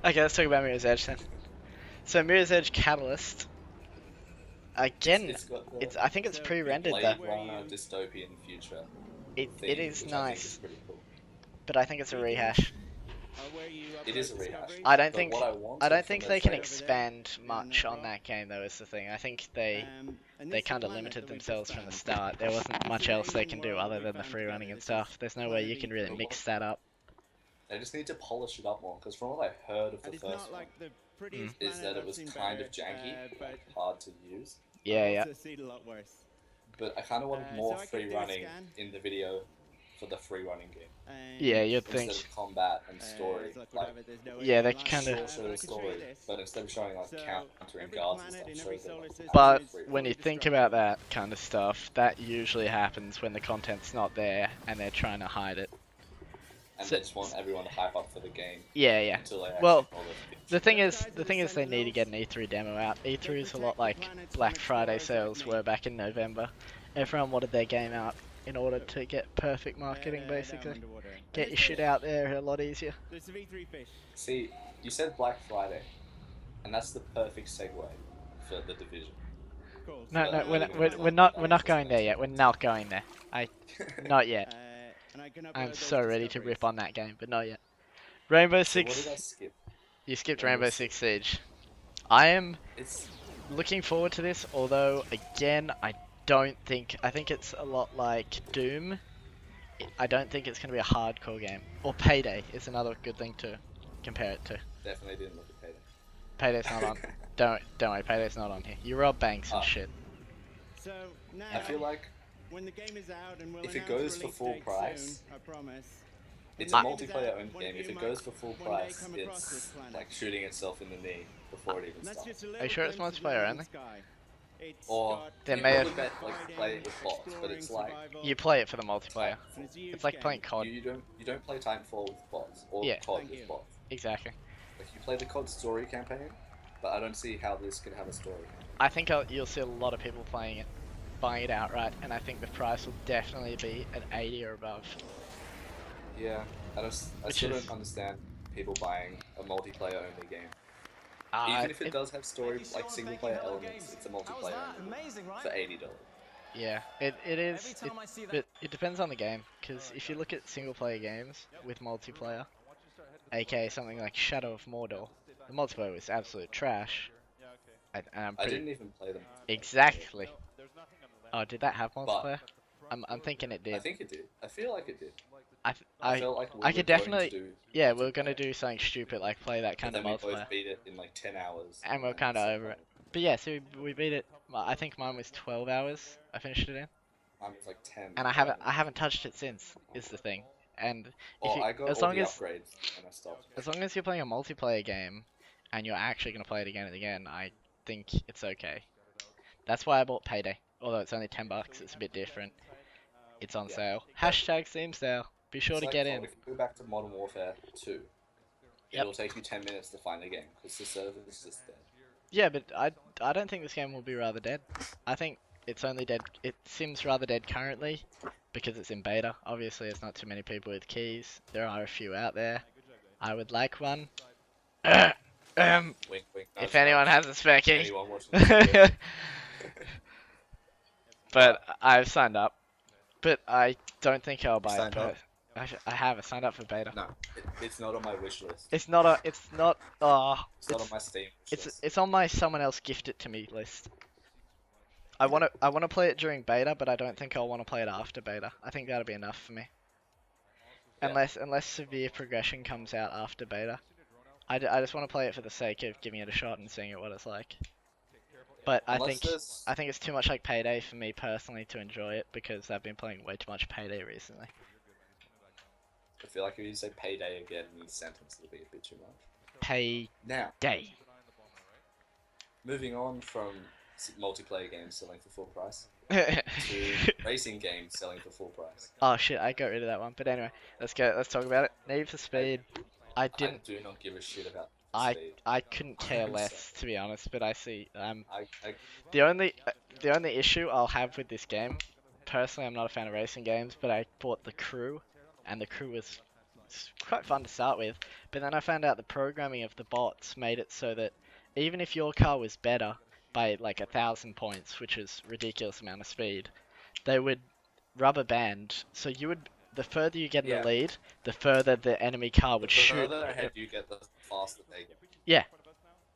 Okay, let's talk about Mirror's Edge then. So Mirror's Edge Catalyst, again, It's got I think it's the pre-rendered though. Blade Runner dystopian future It theme, is which I think is nice, pretty cool. but I think it's a rehash. It is a rehash, I don't but what think I I wanted don't from think the they can trailer, expand much on that game though. Is the thing. I think they kind of limited themselves from the start. There wasn't much else they can do other than the free running and stuff. There's no way you can really but what mix that up. they just need to polish it up more. Because from what I heard of the first one, Mm. is that it was kind of janky, like hard to use. Yeah, yeah. But I kind of wanted more free running in the video for the free running game Yeah, you'd instead think. of combat and story. Like, Yeah, they kind of. sure, show the story, but instead of showing like countering guards and stuff, show them like But actual free when running. you think about that kind of stuff, that usually happens when the content's not there and they're trying to hide it. And So, they just want everyone to hype up for the game yeah, yeah. until they actually Well, bother the finishing thing it. is, they need to get an E3 demo out. E3 is a lot like Black Friday sales were back in November. Everyone wanted their game out in order to get perfect marketing, basically. Get your shit out there a lot easier. See, you said Black Friday, and that's the perfect segue for the division. No, no, But we're gonna we're talk not about we're that not just going there next yet. week. We're not going there. Not yet. I'm so ready to rip on that game, but not yet. Rainbow So what did I Six. skip? You skipped Rainbow Rainbow Six. Six Siege. I am It's looking forward to this, although again, I think it's a lot like Doom. I don't think it's going to be a hardcore game. Or Payday is another good thing to compare it to. definitely didn't look at Payday's not on. Payday. Don't worry, Payday's not on here. You rob banks and Ah, shit. I feel like if it goes for full price, it's a I- multiplayer owned game. If it goes for full price, it's like shooting itself in the knee before it even starts. Are you sure it's multiplayer only? Or There you may probably have. bet like play it with bots, but it's like You play it for the multiplayer. Titanfall. It's like playing COD. You don't play Titanfall with bots or Yeah. COD with bots. Exactly. Like you play the COD story campaign, but I don't see how this can have a story. I think you'll see a lot of people playing it, buying it outright, and I think the price will definitely be at 80 or above. Yeah, I Which still is- don't understand people buying a multiplayer only game. Uh, Even if it does have story like single player elements, it's a multiplayer only for $80. Yeah, it is. But it depends on the game, because if you look at single player games with multiplayer, aka something like Shadow of Mordor, the multiplayer was absolute trash. And I'm I pretty didn't even play them. exactly. Oh, did that have But multiplayer? I'm thinking it I did. think it did. I feel like it did. I I felt like we I were could going definitely. to do Yeah, we're multiplayer, gonna do something stupid like play that but kind of then we multiplayer, both beat it in like 10 hours. and we're kind of said over no. it. But yeah, so we beat it. I think mine was 12 hours. I finished it in, Mine was like 10. and I haven't touched it since. Is the thing. And if Oh, you, I got as all long the as upgrades and I stopped. as long as you're playing a multiplayer game, and you're actually gonna play it again and again, I think it's okay. That's why I bought Payday. Although it's only $10, it's a bit different. It's on Yeah. sale. But Hashtag Steam sale. Be sure it's to like get COD. in. If you go back to Modern Warfare 2, Yep. it'll take you 10 minutes to find the game because the server is just dead. Yeah, but I don't think this game will be rather dead. I think it's only dead. It seems rather dead currently because it's in beta. Obviously, there's not too many people with keys. There are a few out there. I would like one. Wink, wink, nudge, If anyone nudge. has a spare key. Anyone watching this video. But I've signed up. But I don't think I'll You buy it. signed up? I have. I signed up for beta. No, it's not on my wish list. It's not a. It's not. It's not on my Steam wish list. It's on my someone else gift it to me list. I wanna play it during beta, but I don't think I'll want to play it after beta. I think that'll be enough for me. Yeah. Unless severe progression comes out after beta. I just want to play it for the sake of giving it a shot and seeing what it's like. But Unless there's I think it's too much like Payday for me personally to enjoy it because I've been playing way too much Payday recently. I feel like if you say payday again in the sentence, it'll be a bit too much. Payday. Now, moving on from multiplayer games selling for full price to racing games selling for full price. Oh shit, I got rid of that one. But anyway, let's go. Let's talk about it. Need for Speed. I didn't. I do not give a shit about I speed. I couldn't care I'm less to be honest. But I see. I The only issue I'll have with this game. Personally, I'm not a fan of racing games, but I bought the Crew, and the Crew was it's quite fun to start with. But then I found out the programming of the bots made it so that even if your car was better by like 1,000 points, which is ridiculous amount of speed, they would rubber band. So you would, the further you get in the lead, the further the enemy car would shoot. The further ahead you get, the faster they go. Yeah,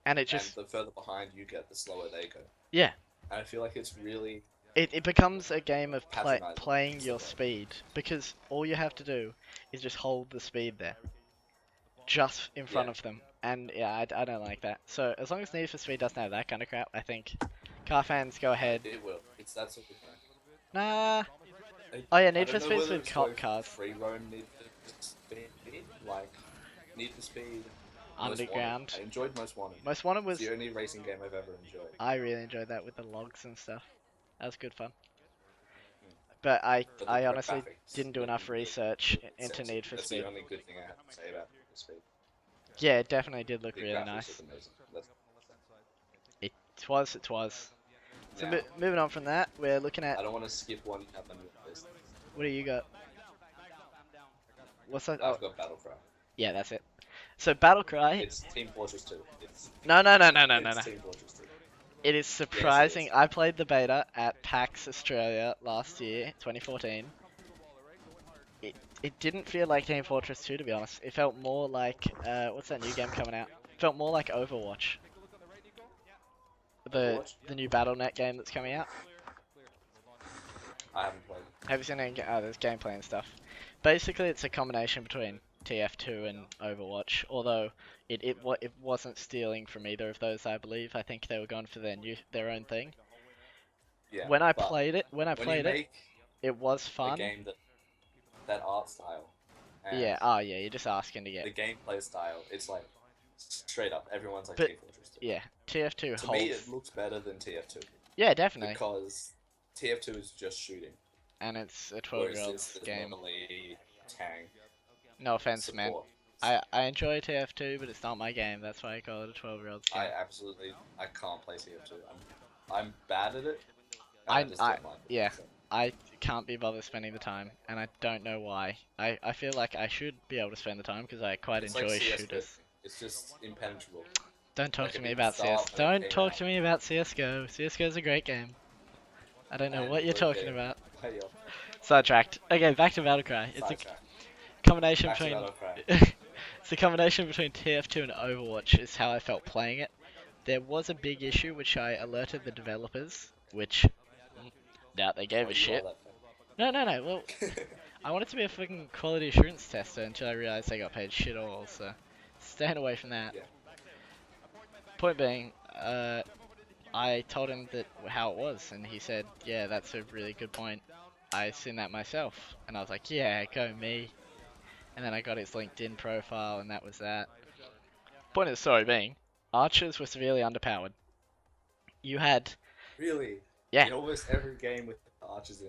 and it just. And the further behind you get, the slower they go. Yeah. And I feel like it's really. It becomes a game of patronizing playing your speed, because all you have to do is just hold the speed there, just in front of them. And yeah, I don't like that. So as long as Need for Speed doesn't have that kind of crap, I think car fans go ahead. It will. It's that sort of thing. Nah. Oh yeah, Need for Speed's with cop cars. Free roam Need for Speed, like Need for Speed. Underground. I enjoyed Most Wanted. Most Wanted was the only racing game I've ever enjoyed. I really enjoyed that with the logs and stuff. That was good fun. But I honestly didn't do enough research into Need for Speed. That's the only good thing I have to say about Need for Speed. Yeah, it definitely did look really nice. It was. So moving on from that, we're looking at. I don't want to skip one at the list. What do you got? What's that? I've got Battlecry. Yeah, that's it. So Battlecry. It's Team Fortress 2. No. It's Team Fortress 2. It is surprising. Yes, I played the beta at PAX Australia last year, 2014. It didn't feel like Team Fortress 2, to be honest. It felt more like what's that new game coming out? It felt more like Overwatch. The new BattleNet game that's coming out. I haven't played. Have you seen any? Oh, there's gameplay and stuff. Basically, it's a combination between TF2 and Overwatch. Although it wasn't stealing from either of those, I believe. I think they were going for their own thing. Yeah. When I played it, it was fun. A game that art style. Yeah. Oh yeah. You're just asking to get the gameplay style. It's like straight up. Everyone's like Team Fortress 2. Yeah. TF2 to me, it looks better than TF2. Yeah, definitely. Because TF2 is just shooting. And it's a 12-year-old's game. Normally Tang. No offense, man. I enjoy TF2, but it's not my game. That's why I call it a 12-year-old's game. I can't play TF2. I'm bad at it. I can't be bothered spending the time, and I don't know why. I feel like I should be able to spend the time because I quite enjoy shooters. It's just impenetrable. Don't talk to me about CS. Don't talk to me about CS:GO. CS:GO's a great game. I don't know what you're talking about. Sidetracked. Okay, back to Battlecry. It's a combination between. It's a combination between TF2 and Overwatch. Is how I felt playing it. There was a big issue which I alerted the developers, which doubt they gave a shit. No. Well, I wanted to be a fucking quality assurance tester until I realized they got paid shit all. So staying away from that. Yeah. Point being, I told him how it was, and he said, "Yeah, that's a really good point. I seen that myself." And I was like, "Yeah, go me." And then I got his LinkedIn profile, and that was that. Point of the story being, archers were severely underpowered. You had... Really? Yeah. In almost every game with archers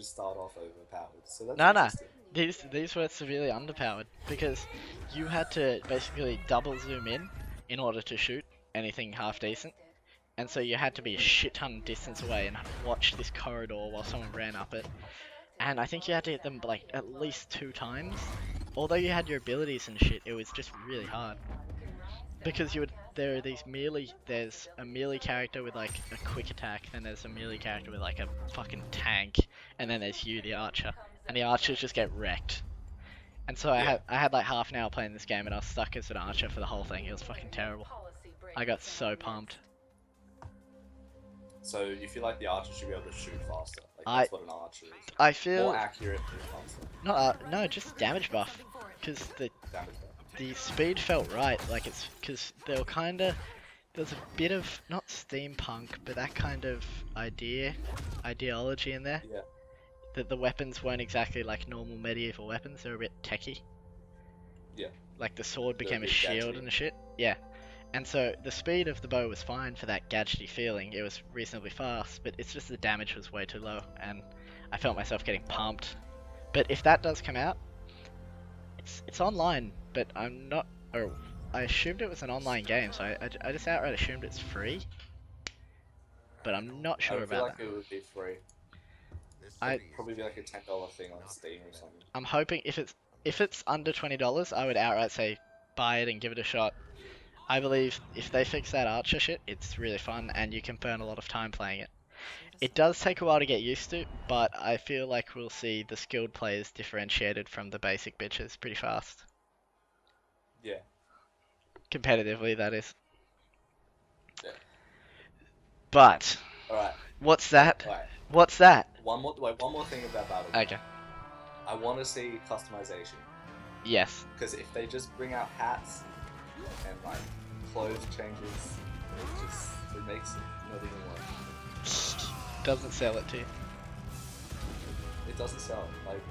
start off overpowered. So that's No. These were severely underpowered, because you had to basically double zoom in order to shoot anything half decent. And so you had to be a shit ton distance away and watch this corridor while someone ran up it. And I think you had to hit them like at least 2 times. Although you had your abilities and shit, it was just really hard. Because there's a melee character with like a quick attack, then there's a melee character with like a fucking tank, and then there's you, the archer. And the archers just get wrecked. And so I had like half an hour playing this game and I was stuck as an archer for the whole thing. It was fucking terrible. I got so pumped. So you feel like the archer should be able to shoot faster? Like that's what an archer is. I feel more accurate and faster. No, just damage buff. Because the speed felt right. Like it's because they were there was a bit of not steampunk, but that kind of ideology in there. Yeah. That the weapons weren't exactly like normal medieval weapons. They were a bit techy. Yeah. Like the sword became a shield and shit. Yeah. And so the speed of the bow was fine for that gadgety feeling. It was reasonably fast, but it's just the damage was way too low, and I felt myself getting pumped. But if that does come out, it's online, but I'm not. Or I assumed it was an online game, so I just outright assumed it's free. But I'm not sure about that. I feel like it would be free. It'd probably be like a $10 thing on Steam or something. I'm hoping if if it's under $20, I would outright say buy it and give it a shot. I believe if they fix that archer shit, it's really fun and you can burn a lot of time playing it. It does take a while to get used to, but I feel like we'll see the skilled players differentiated from the basic bitches pretty fast. Yeah. Competitively, that is. Yeah. But, Alright. what's that? Alright. What's that? One more thing about Battle. Okay. I want to see customization. Yes. Because if they just bring out hats and like clothes changes, it makes it not even work. Doesn't sell it to you. It doesn't sell it. Like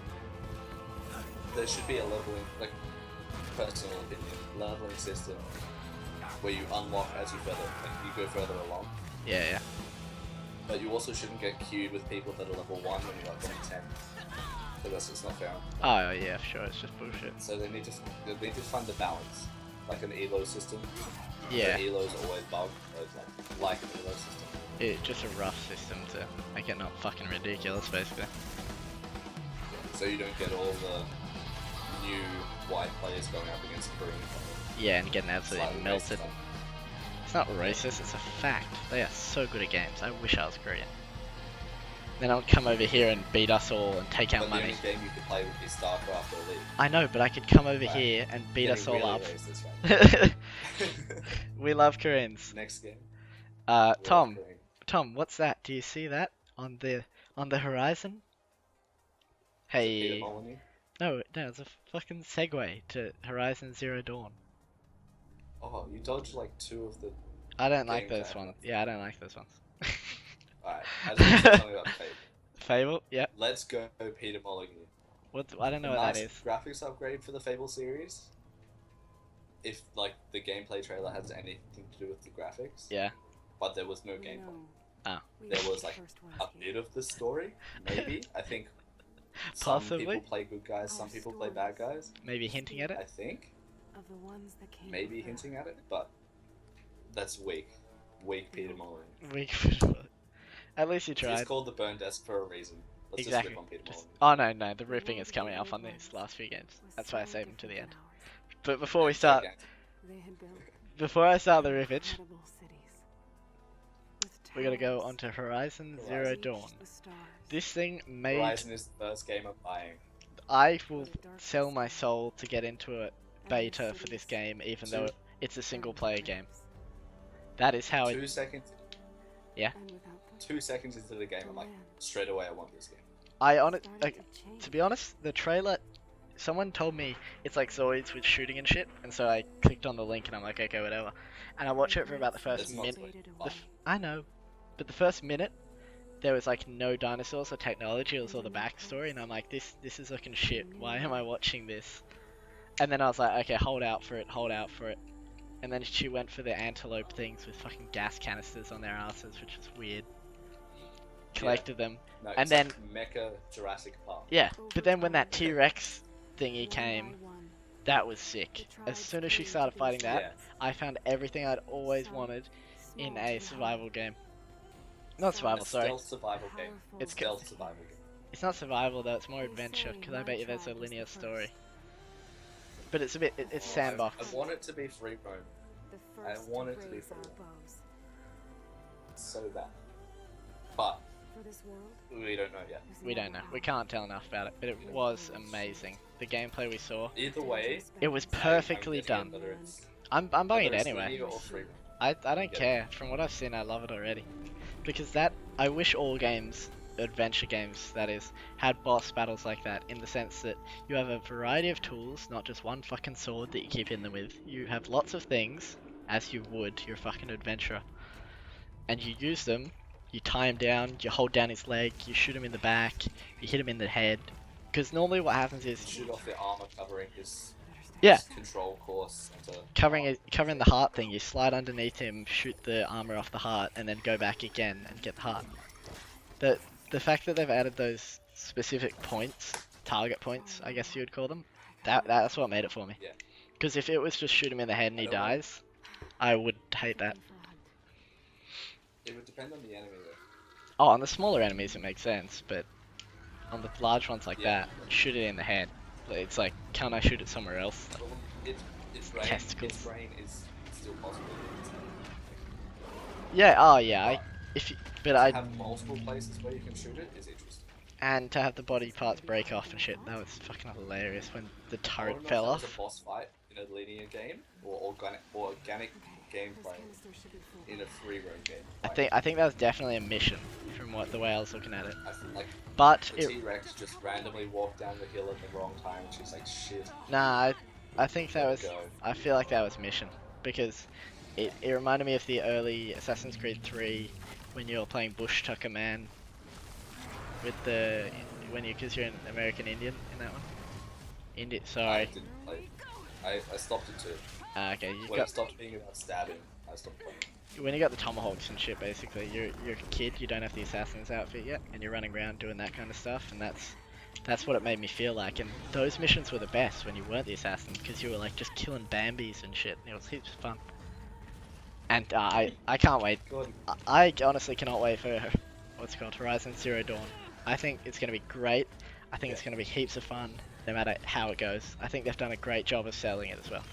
there should be a leveling, like personal opinion, leveling system where you unlock as you go further along. Yeah, yeah. But you also shouldn't get queued with people that are level 1 when you're like level 10. Because that's just not fair. Oh yeah, sure, it's just bullshit. So they need to find the balance, like an elo system. Yeah. Where elos always bug, like an elo system. It's just a rough system to make it not fucking ridiculous, basically. So you don't get all the new white players going up against green players. Yeah, and getting absolutely Slightly melted. racist. It's not racist, it's a fact. They are so good at games. I wish I was Korean. Then I'll come over here and beat us all and take out But money. the only game you could play would be StarCraft or League. I know, but I could come over Right. here and beat us all really up. racist, right? We love Koreans. Next game. Tom, Korean. Tom, what's that? Do you see that on the horizon? Hey. Peter Molyneux? No, it's a fucking segue to Horizon Zero Dawn. Oh, you dodged like 2 of the. I don't like Games those I ones. Yeah, I don't like those ones. Alright, I just want to say something about Fable. Fable? Yep. Let's go, Peter Molyneux. I don't know A what nice that is. graphics upgrade for the Fable series. If like the gameplay trailer has anything to do with the graphics. Yeah. But there was no gameplay. Oh. There was like a bit of the story, maybe. I think Possibly. some people play good guys, some people play bad guys. Maybe hinting at I it? think. Of the ones that came Maybe before. hinting at it, but that's weak. Weak Peter Molyneux. Weak. At least you He's tried. called the Burn Desk for a reason. Let's Exactly. just rip on Peter Just- Molyneux. oh no, the ripping is coming up on these last few games. That's why I saved them to the end. Hours. But before we start, They had built before I start the riffage, incredible cities. With we gotta go towers onto Horizon Horizon. Zero that Dawn. reached the stars. This thing made. Horizon is the first game I'm buying. I will sell my soul to get into a beta for this game, even though it's a single player game. That is how 2 it. seconds. Yeah. And without them, 2 seconds into the game, I'm like, straight away I want this game. I on it. started Like, to change. to be honest, the trailer. Someone told me it's like Zoids with shooting and shit, and so I clicked on the link and I'm like, okay, whatever. And I watch it for about the first It's not minute. Zoids. Faded The away. I know, but the first minute there was like no dinosaurs or technology. It was all the backstory, and I'm like, this is looking shit. Why am I watching this? And then I was like, okay, hold out for it. And then she went for the antelope things with fucking gas canisters on their asses, which was weird. Collected them. No, And it's then- like Mecha Jurassic Park. Yeah, but then when that T-Rex thingy One came, by one, that was sick. As soon as she started fighting that, Yeah. I found everything I'd always wanted in a survival game. Not survival, A sorry. stealth survival game. It's Stealth survival game. It's not survival though, it's more adventure, because I bet you there's a linear story. But it's a bit, it's I sandbox. want it to be free roam. I want it to be for so bad. But For this world, we don't know yet. We don't know, we can't tell enough about it, but it was amazing. The gameplay we saw, Either way, it was I'm perfectly getting done. whether it's- I'm buying it whether it's anyway. linear or free roam. I don't Yeah. care. From what I've seen, I love it already. Because that, I wish all games, adventure games that is, had boss battles like that, in the sense that you have a variety of tools, not just one fucking sword that you keep in them with. You have lots of things, as you would, you're a fucking adventurer. And you use them, you tie him down, you hold down his leg, you shoot him in the back, you hit him in the head. Because normally what happens is, Shoot off the armor covering his yeah, control course into covering the heart thing, you slide underneath him, shoot the armor off the heart, and then go back again and get the heart. The fact that they've added those specific points, target points, I guess you would call them, that's what made it for me. Yeah. Because if it was just shoot him in the head and he I don't want- dies, I would hate that. It would depend on the enemy though. Oh, on the smaller enemies it makes sense, but on the large ones like Yeah. that, shoot it in the head. It's like, can't I shoot it somewhere else? Like, Well, its testicles. brain is still possible. Yeah. Oh yeah. But But to I have multiple places where you can shoot it is interesting. and to have the body parts break off and shit. That was fucking hilarious when the I turret don't know fell if that was off. a boss fight in a linear game or organic gameplay in a free roam game. I think that was definitely a mission from the way I was looking at it. Like But the T-Rex just randomly walked down the hill at the wrong time and she's like, shit. nah, I think that was. Go. I feel like that was mission because it reminded me of the early Assassin's Creed 3 when you're playing Bush Tucker Man with because you're an American Indian in that one. I Sorry. didn't play. I stopped it too. Okay, When it stopped being about stabbing, I stopped playing. when you got the tomahawks and shit, basically, you're a kid, you don't have the assassin's outfit yet, and you're running around doing that kind of stuff, and that's what it made me feel like. And those missions were the best when you weren't the assassin, because you were like just killing Bambis and shit. It was heaps of fun. And I can't wait. I honestly cannot wait for what's it called, Horizon Zero Dawn. I think it's gonna be great. I think it's gonna be heaps of fun, no matter how it goes. I think they've done a great job of selling it as well.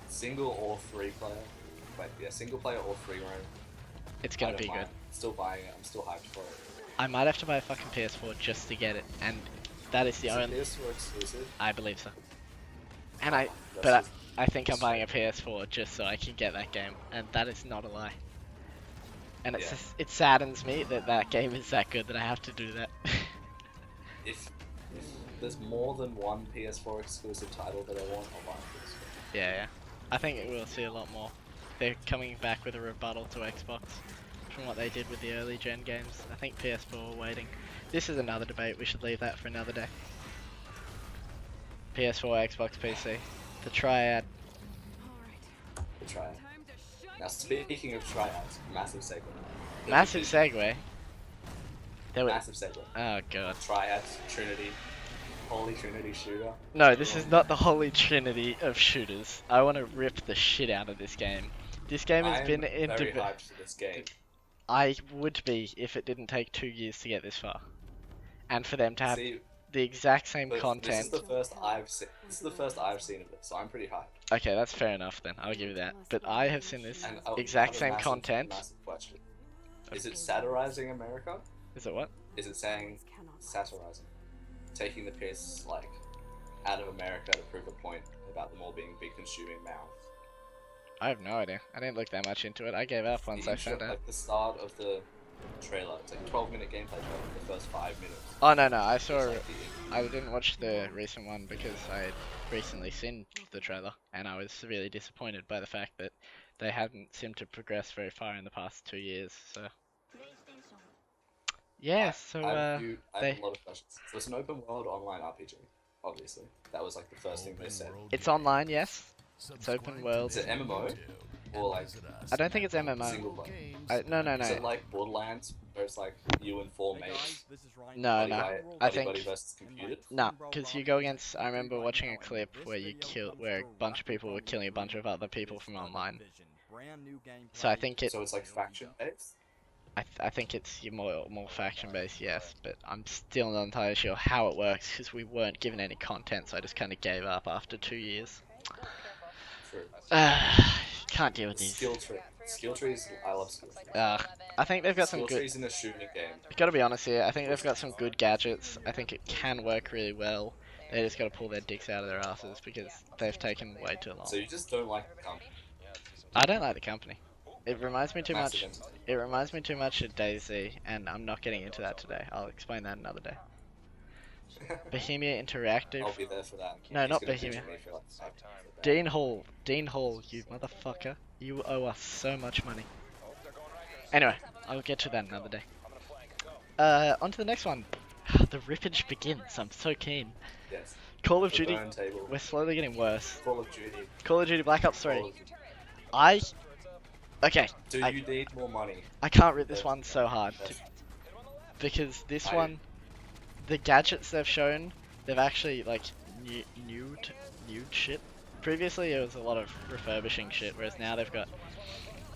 Single or free player? Wait, yeah, single player or free roam. It's gonna be good. Still buying it. I'm still hyped for it. I might have to buy a fucking PS4 just to get it, and that is the only. PS4 exclusive? I believe so. And I think I'm buying a PS4 just so I can get that game, and that is not a lie. And it saddens me that that game is that good that I have to do that. if there's more than one PS4 exclusive title that I want, I'll buy PS4. Yeah. I think it will see a lot more. They're coming back with a rebuttal to Xbox from what they did with the early gen games. I think PS4 are waiting. This is another debate, we should leave that for another day. PS4, Xbox, PC. The triad. The triad. Now speaking of triads, massive segue. Massive segue? Massive segue. Oh god. Triads, Trinity, Holy Trinity shooter. No, this is not the Holy Trinity of shooters. I want to rip the shit out of this game. This game has been in very hyped for this game. I would be if it didn't take 2 years to get this far. And for them to have the exact same content. This is the first I've seen. This is the first I've seen of it, so I'm pretty hyped. Okay, that's fair enough then. I'll give you that. But I have seen this exact same content. Massive question. Is it satirizing America? Is it what? Is it saying satirizing? Taking the piss, like, out of America to prove a point about them all being big consuming mouths. I have no idea. I didn't look that much into it. I gave up once I found out. Like the start of the trailer, it's like a 12-minute gameplay trailer for the first 5 minutes. Oh no, I saw. I didn't watch the recent one because I had recently seen the trailer, and I was severely disappointed by the fact that they hadn't seemed to progress very far in the past 2 years. So yeah, I have a lot of questions. So it's an open world online RPG, obviously. That was like the first thing they said. It's online, yes. It's open world. Is it MMO? Or like... I don't think it's MMO. Single player? No. Is it like Borderlands, where it's like you and 4 mates? No. I think... versus computed? No, because you go against... I remember watching a clip where where a bunch of people were killing a bunch of other people from online. So I think So it's like faction-based? I think it's more faction-based, yes, but I'm still not entirely sure how it works because we weren't given any content, so I just kind of gave up after 2 years. True. Can't deal with these. Skill trees, I love skill trees. I think they've got some good... Skill trees in a shooting game. Gotta be honest here, I think they've got some good gadgets. I think it can work really well. They just gotta pull their dicks out of their asses because they've taken way too long. So you just don't like the company? I don't like the company. It reminds me too much. It reminds me too much of DayZ, and I'm not getting into that today. I'll explain that another day. Bohemia Interactive. I'll be there for that. No, not Bohemia. Dean Hall, you motherfucker. You owe us so much money. Anyway, I'll get to that another day. On to the next one. The rippage begins. I'm so keen. Yes. Call of Duty. We're slowly getting worse. Call of Duty. Call of Duty Black Ops 3. Okay. Do you need more money? I can't rip this one so hard. Because this one, the gadgets they've shown, they've actually, like, nude shit. Previously it was a lot of refurbishing shit, whereas now they've got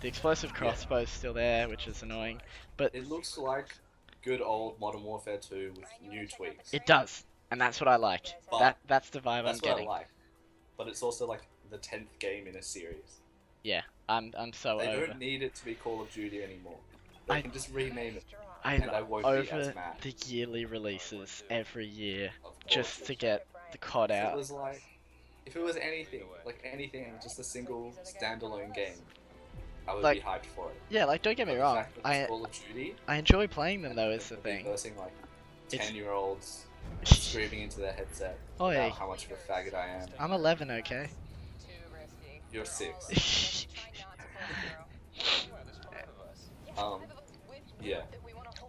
the explosive crossbow still there, which is annoying. But it looks like good old Modern Warfare 2 with new tweaks. It does. And that's what I like. But That's the vibe I'm that's what getting. I like. But it's also like the 10th game in a series. Yeah, I'm so They over. don't need it to be Call of Duty anymore. They can just rename it, I'm and I won't be as over mad. the yearly releases every year Of course. just to get the COD If it out. was like, if it was anything, just a single standalone game, I would Like, be hyped for it. Yeah, like don't get me But the wrong, fact that it's Call of Duty, I enjoy playing them though. Is the they'll be thing. versing like It's- 10-year-olds screaming into their headset Oi. about how much of a faggot I am. I'm 11, okay. You're 6. Yeah.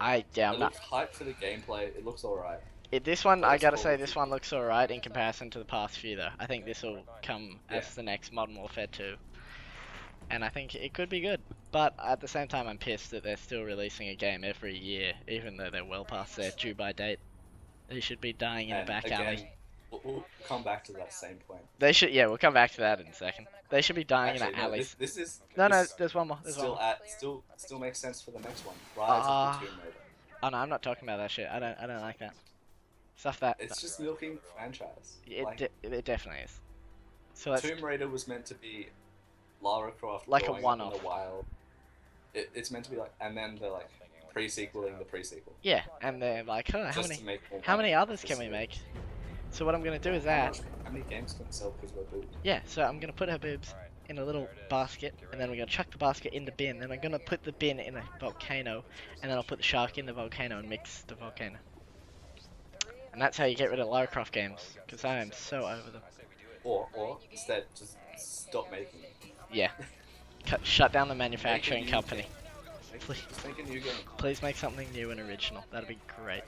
I'm I not. look hyped for the gameplay. It looks alright. This one, But I it's gotta Call say, of this Duty. one looks alright in comparison to the past few though. I think this will come as Yeah. the next Modern Warfare 2. And I think it could be good. But at the same time, I'm pissed that they're still releasing a game every year, even though they're well past their due by date. They should be dying in a And back again, alley. we'll come back to that same point. They should, yeah, we'll come back to that in a second. They should be dying Actually, in no, an alley. this is No, this there's one more. There's one still more. still makes sense for the next one. Rise of the Tomb Raider. Oh no, I'm not talking about that shit. I don't like that. Stuff that. It's just milking the franchise. It definitely is. So let's. Tomb Raider was meant to be Lara Croft Like a growing up one-off. in the wild. It's meant to be like, and then they're like pre-sequeling the pre-sequel. Yeah, and they're like, huh, Just to make more how money. many others Just can we to- make? So what I'm gonna do is How that. much- How many games can we sell because we're boobs? Yeah, so I'm gonna put her boobs in a little basket, and then we're gonna chuck the basket in the bin. Then I'm gonna put the bin in a volcano, and then I'll put the shark in the volcano and mix the volcano. And that's how you get rid of Lara Croft games, because I am so over them. Or instead, just stop making it. Yeah. Shut down the manufacturing company. Just make a new game. Please make something new and original. That'd be great.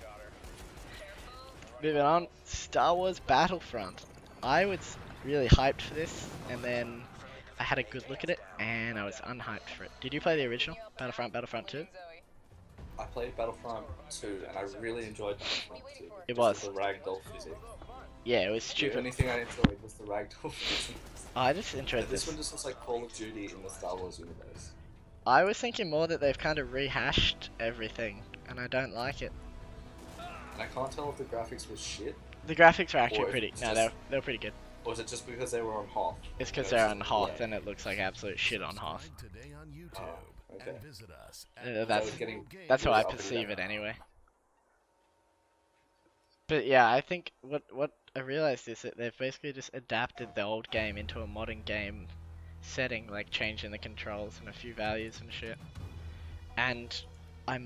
Moving on, Star Wars Battlefront. I was really hyped for this, and then I had a good look at it, and I was unhyped for it. Did you play the original Battlefront 2? I played Battlefront 2, and I really enjoyed Battlefront 2. It Just was. The ragdoll physics. Yeah, it was The stupid. only thing I enjoyed was the ragdoll physics. I just enjoyed But this this. one just looks like Call of Duty in the Star Wars universe. I was thinking more that they've kind of rehashed everything, and I don't like it. And I can't tell if the graphics was shit, The graphics are actually Or pretty. it's No, just- they're pretty good. or is it just because they were on Hoth? It's because You know, they're on just Hoth, blur. and it looks like absolute shit on Hoth. Today on YouTube Oh, okay. and visit us at Uh, that's- That's how I I'll put it perceive down. it anyway. But yeah, I think what I realized is that they've basically just adapted the old game into a modern game setting, like changing the controls and a few values and shit. And I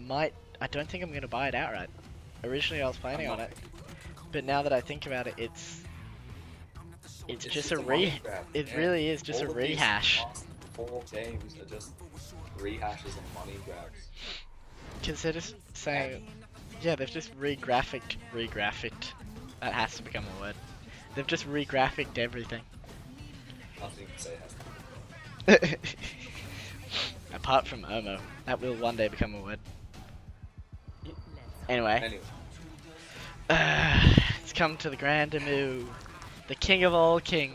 don't think I'm gonna buy it outright. Originally I was planning on it, but now that I think about it, it's just a money grab, it man. really is just All a of these rehash. last 4 games are just rehashes and money grabs. Because they're just saying, yeah, they've just re-graphicked. That has to become a word. They've just re-graphicked everything. Nothing to say has to. Apart from Omo. That will one day become a word. Anyway, Anyway, it's come to the grand Amu. The king of all kings.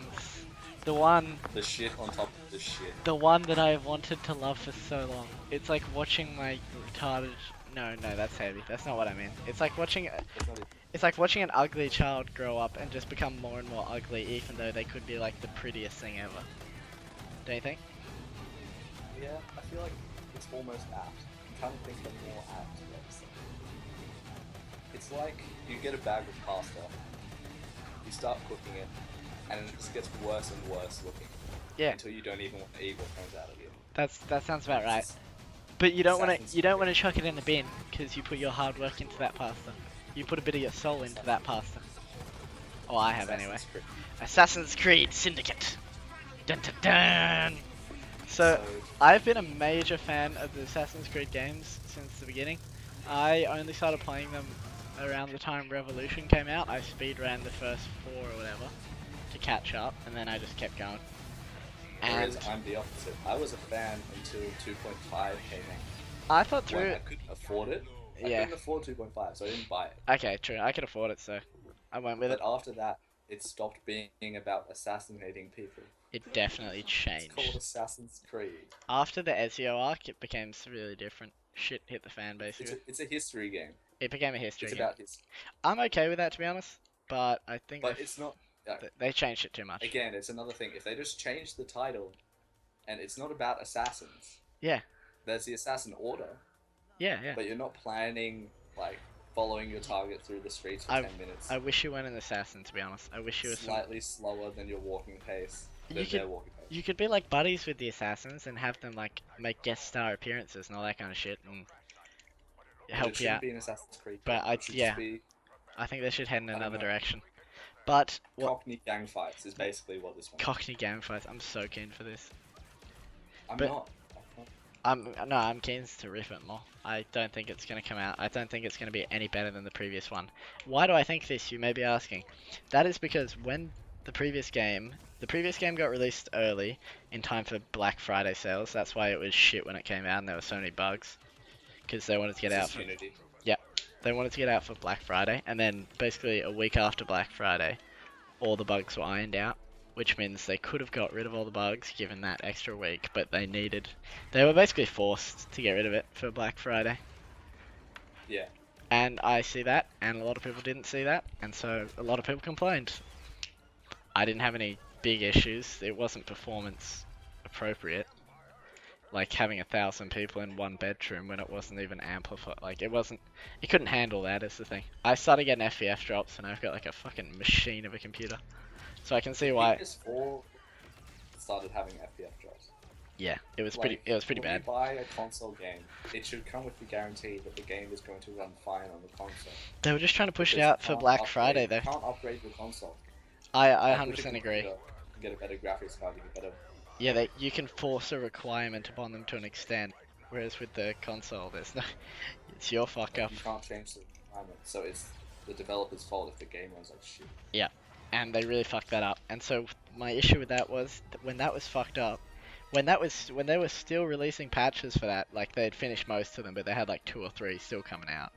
The one the shit on top of the shit. that I have wanted to love for so long. It's like watching my retarded... No, that's heavy. That's not what I mean. It's like watching... It's not even- It's like watching an ugly child grow up and just become more and more ugly, even though they could be like the prettiest thing ever. Don't you think? Yeah, I feel like it's almost apt. I'm trying to think of a more apt way to say it. It's like you get a bag of pasta, you start cooking it, and it just gets worse and worse looking. Yeah. Until you don't even want to eat what comes out of it. That sounds about right. But you don't want Assassin's to chuck it in the bin because you put your hard work into that pasta. You put a bit of your soul into that pasta. Oh, I have anyway. Assassin's Creed. Assassin's Creed Syndicate. Dun dun dun. So I've been a major fan of the Assassin's Creed games since the beginning. I only started playing them around the time Revolution came out. I speedran the first 4 or whatever to catch up, and then I just kept going. And Whereas I'm the opposite. I was a fan until 2.5 came out. I thought When through I couldn't afford it. I Yeah. couldn't afford 2.5, so I didn't buy it. Okay, true. I could afford it, so I went with But it. after that, it stopped being about assassinating people. It definitely It's called changed. Assassin's Creed. After the Ezio arc, it became really different. Shit hit the fan, basically. It's a history game. It became a history It's game. about history. I'm okay with that, to be honest. but I think But it's not. they changed it too much. Again, it's another thing. If they just change the title, and it's not about assassins. Yeah. There's the assassin order. Yeah, yeah. But you're not planning like following your target through the streets for 10 minutes. I wish you weren't an assassin, to be honest. I wish you were slightly slower than your walking pace. You could be like buddies with the assassins and have them like make guest star appearances and all that kind of shit and help you out. Be an Assassin's Creed but I think they should head in another direction. But Cockney gang fights is basically what this one. Cockney gang fights. I'm so keen for this. I'm not. I'm keen to riff it more. I don't think it's going to come out. I don't think it's going to be any better than the previous one. Why do I think this, you may be asking? That is because when the previous game got released early in time for Black Friday sales. That's why it was shit when it came out and there were so many bugs. Because they wanted to get out for Unity. Yeah, they wanted to get out for Black Friday, and then basically a week after Black Friday, all the bugs were ironed out. Which means they could have got rid of all the bugs given that extra week, but they were basically forced to get rid of it for Black Friday. Yeah. And I see that, and a lot of people didn't see that, and so a lot of people complained. I didn't have any big issues. It wasn't performance appropriate. Like having 1,000 people in one bedroom when it wasn't even amplified. Like it couldn't handle that is the thing. I started getting FPS drops and I've got like a fucking machine of a computer. So I can see why. PS4 started having FPS drops. Yeah, it was pretty bad. When you buy a console game, it should come with the guarantee that the game is going to run fine on the console. They were just trying to push it out for Black Friday though. You can't upgrade your console. I 100% agree. Get a better graphics card, you get better. Yeah, you can force a requirement upon them to an extent, whereas with the console, there's no. It's your fuck up. You can't change the requirement, so it's the developer's fault if the game runs like shit. Yeah. And they really fucked that up. And so my issue with that was that when that was fucked up, when they were still releasing patches for that, like they'd finished most of them, but they had like 2 or 3 still coming out,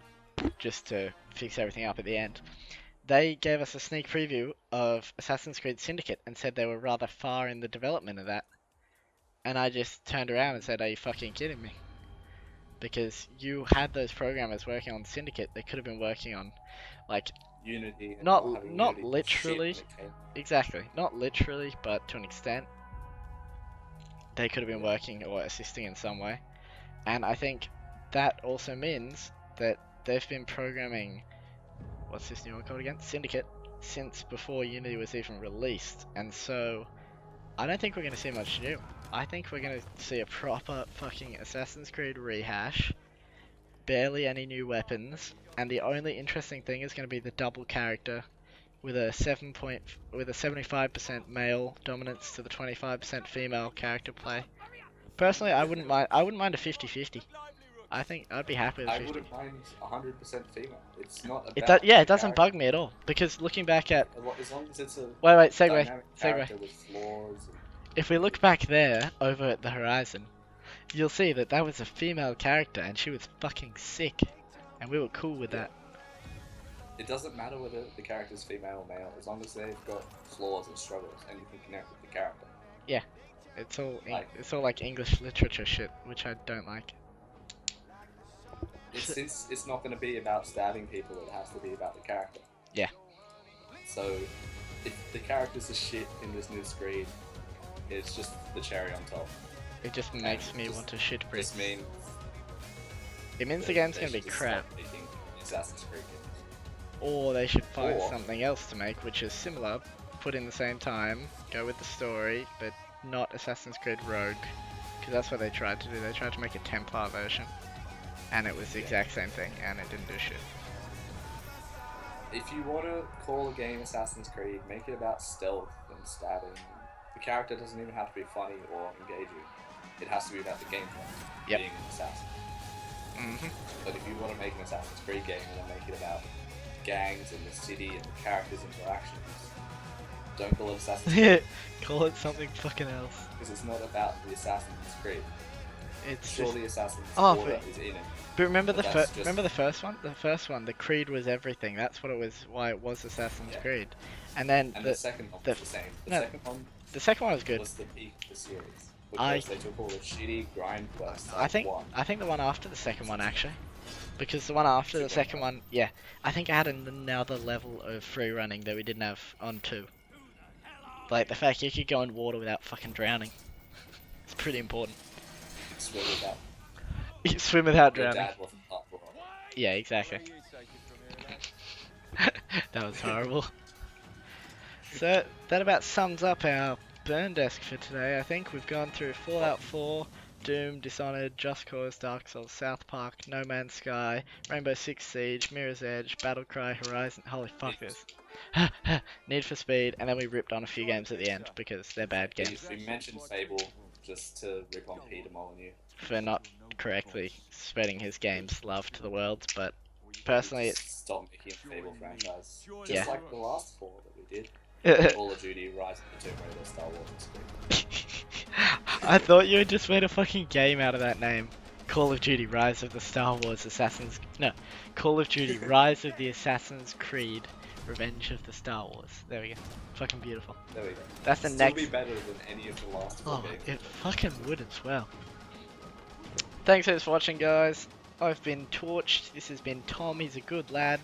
just to fix everything up at the end. They gave us a sneak preview of Assassin's Creed Syndicate and said they were rather far in the development of that. And I just turned around and said, "Are you fucking kidding me?" Because you had those programmers working on Syndicate, they could have been working on, like. Unity. And not Unity literally, exactly, not literally, but to an extent, they could have been working or assisting in some way, and I think that also means that they've been programming, what's this new one called again? Syndicate, since before Unity was even released, and so I don't think we're going to see much new. I think we're going to see a proper fucking Assassin's Creed rehash. Barely any new weapons, and the only interesting thing is going to be the double character with a 75% male dominance to the 25% female character play. Personally, I wouldn't mind a 50-50. I think I'd be happy with 50. I wouldn't mind 100% female. It's not about it doesn't bug me at all, because looking back at as long as it's a segue. With flaws and... If we look back there over at the horizon, you'll see that was a female character and she was fucking sick, and we were cool with that. It doesn't matter whether the character's female or male, as long as they've got flaws and struggles and you can connect with the character. Yeah, it's all like English literature shit, which I don't like. Since it's not going to be about stabbing people, it has to be about the character. Yeah. So, if the characters are shit in this new Creed, it's just the cherry on top. It just makes me want to shit brick. It means the game's gonna be crap. Assassin's Creed games. Or they should find something else to make which is similar, put in the same time, go with the story, but not Assassin's Creed Rogue. Because that's what they tried to do. They tried to make a Templar version. And it was the exact same thing, and it didn't do shit. If you want to call a game Assassin's Creed, make it about stealth and stabbing. The character doesn't even have to be funny or engaging. It has to be about the gameplay, being an assassin. But if you want to make an Assassin's Creed game and then make it about gangs in the city and the characters' interactions, don't call it Assassin's Creed. Call it something fucking else. Because it's not about the Assassin's Creed. It's sure, just... the Assassin's Order is in it. But remember the first one? The first one, the Creed was everything. That's what it was. Why it was Assassin's Creed. And then the second one was the same. The second one was good. Was the peak of the series. Because they took all the shitty grind quests. I think the one after the second one actually. Because the one after the Should second run one, yeah, I think I had another level of free running that we didn't have on 2. Like the fact you could go in water without fucking drowning. It's pretty important. swim without. You swim without Your drowning. dad wasn't hardcore. Yeah, exactly. That was horrible. So that about sums up our burn desk for today. I think we've gone through Fallout 4, Doom, Dishonored, Just Cause, Dark Souls, South Park, No Man's Sky, Rainbow Six Siege, Mirror's Edge, Battlecry, Horizon. Holy fuck this. Need for Speed, and then we ripped on a few games at the end because they're bad games. We mentioned Fable just to rip on Peter Molyneux. For not correctly spreading his game's love to the world, but personally, Stop making a Fable franchise. Just Yeah. like the last 4 that we did. Call of Duty, Rise of the Tomb Raider, Star Wars, and Scream. I thought you had just made a fucking game out of that name. Call of Duty Rise of the Star Wars Assassin's... No. Call of Duty Rise of the Assassin's Creed Revenge of the Star Wars. There we go. Fucking beautiful. There we go. That's the Still next... be better than any of the last 4 Oh, games. it fucking would as well. Thanks for watching, guys. I've been Torched. This has been Tom. He's a good lad.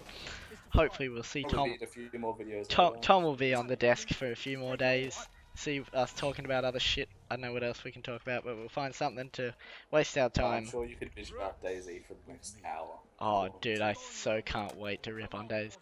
Hopefully we'll see Probably Tom... need a few more videos. Tom will be on the desk for a few more days. See us talking about other shit. I don't know what else we can talk about, but we'll find something to waste our I'm time. sure you could bitch about DayZ for the next hour. Oh, dude, I so can't wait to rip on days.